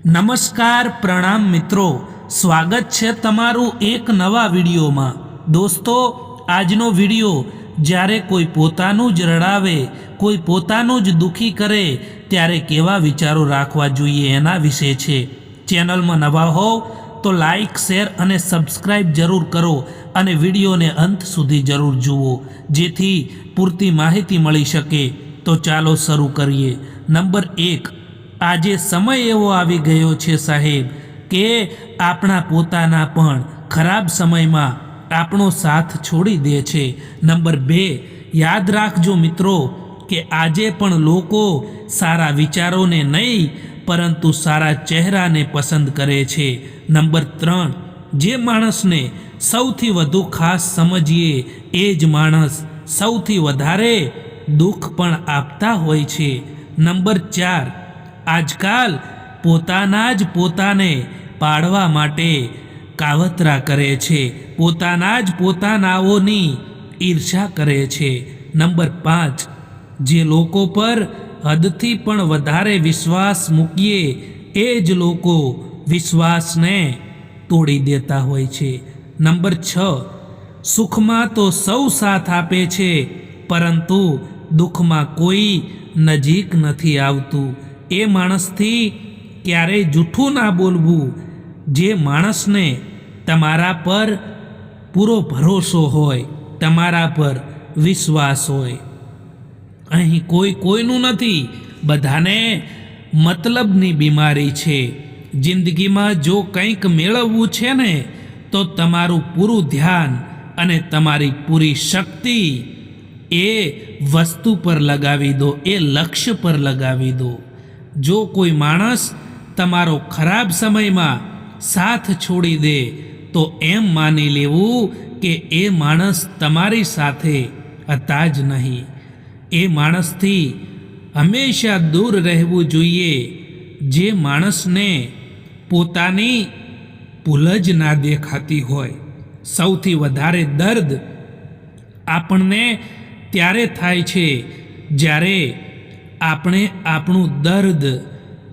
નમસ્કાર પ્રણામ મિત્રો, સ્વાગત છે તમારું એક નવા વિડીયોમાં। દોસ્તો, આજનો વિડીયો જ્યારે કોઈ પોતાનું જ રડાવે, કોઈ પોતાનું જ દુખી કરે ત્યારે કેવા વિચારો રાખવા જોઈએ એના વિશે છે। ચેનલમાં નવા હોવ તો લાઈક, શેર અને સબસ્ક્રાઈબ જરૂર કરો અને વિડીયોને અંત સુધી જરૂર જુઓ જેથી પૂરતી માહિતી મળી શકે। તો ચાલો શરૂ કરીએ। નંબર 1, આજે સમય એવો આવી ગયો છે સાહેબ કે આપણા પોતાના પણ ખરાબ સમયમાં આપણો સાથ છોડી દે છે। નંબર 2, યાદ રાખજો મિત્રો કે આજે પણ લોકો સારા વિચારોને નહીં પરંતુ સારા ચહેરાને પસંદ કરે છે। નંબર 3, જે માણસને સૌથી વધુ ખાસ સમજીએ એ જ માણસ સૌથી વધારે દુઃખ પણ આપતા હોય છે। નંબર 4, આજકાલ પોતાના જ પોતાને પાડવા માટે કાવતરા કરે છે, પોતાના જ પોતાનાઓની ઈર્ષા કરે છે। નંબર 5, જે લોકો પર હદથી પણ વધારે વિશ્વાસ મૂકીએ એ જ લોકો વિશ્વાસને તોડી દેતા હોય છે। નંબર 6, સુખમાં તો સૌ સાથ આપે છે પરંતુ દુઃખમાં કોઈ નજીક નથી આવતું। એ માણસથી ક્યારેય જૂઠું ના બોલવું, જે માણસને તમારા પર પૂરો ભરોસો હોય, તમારા પર વિશ્વાસ હોય। અહીં કોઈ કોઈનું નથી, બધાને મતલબની બીમારી છે। જિંદગીમાં જો કંઈક મેળવવું છે ને તો તમારું પૂરું ધ્યાન અને તમારી પૂરી શક્તિ એ વસ્તુ પર લગાવી દો, એ લક્ષ્ય પર લગાવી દો। જો કોઈ માણસ તમારો ખરાબ સમયમાં સાથ છોડી દે તો એમ માની લેવું કે એ માણસ તમારી સાથે હતા જ નહીં। એ માણસથી હંમેશા દૂર રહેવું જોઈએ જે માણસને પોતાની ભૂલ જ ના દેખાતી હોય। સૌથી વધારે દર્દ આપણને ત્યારે થાય છે જ્યારે આપણે આપણું દર્દ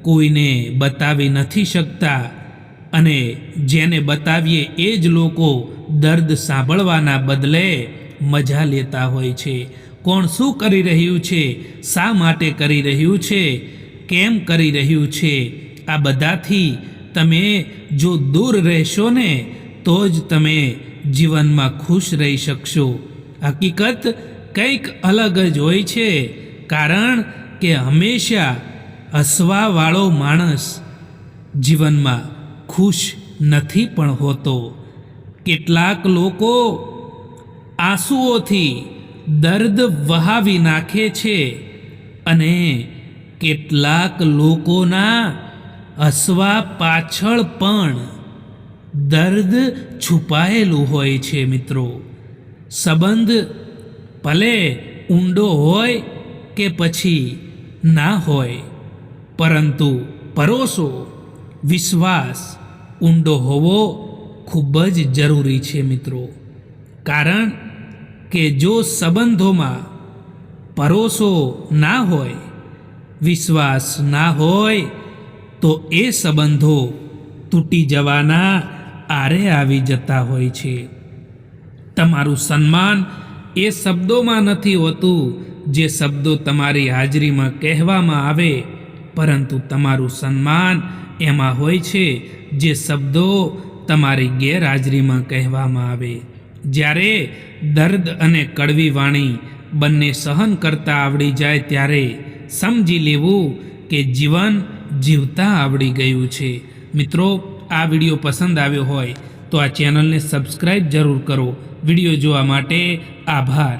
કોઈને બતાવી નથી શકતા અને જેને બતાવીએ એ જ લોકો દર્દ સાંભળવાના બદલે મજા લેતા હોય છે। કોણ શું કરી રહ્યું છે, શા માટે કરી રહ્યું છે, કેમ કરી રહ્યું છે, આ બધાથી તમે જો દૂર રહેશો ને તો જ તમે જીવનમાં ખુશ રહી શકશો। હકીકત કંઈક અલગ જ હોય છે, કારણ કે હંમેશા હસવાવાળો માણસ જીવનમાં ખુશ નથી પણ હોતો। કેટલાક લોકો આંસુઓથી દર્દ વહાવી નાખે છે અને કેટલાક લોકોના હસવા પાછળ પણ દર્દ છુપાયેલું હોય છે। મિત્રો, સંબંધ ભલે ઊંડો હોય કે પછી ના હોય, પરંતુ ભરોસો, વિશ્વાસ ઊંડો હોવો ખૂબ જ જરૂરી છે મિત્રો। કારણ કે જો સંબંધોમાં ભરોસો ના હોય, વિશ્વાસ ના હોય તો એ સંબંધો તૂટી જવાના આરે આવી જતા હોય છે। તમારું સન્માન એ શબ્દોમાં નથી હોતું જે શબ્દો તમારી હાજરીમાં કહેવામાં આવે, પરંતુ તમારું સન્માન એમાં હોય છે જે શબ્દો તમારી ગેરહાજરીમાં કહેવામાં આવે। જ્યારે દર્દ અને કડવી વાણી બંને સહન કરતા આવડી જાય ત્યારે સમજી લેવું કે જીવન જીવતા આવડી ગયું છે। મિત્રો, આ વિડીયો પસંદ આવ્યો હોય તો આ ચેનલને સબસ્ક્રાઈબ જરૂર કરો। વિડીયો જોવા માટે આભાર।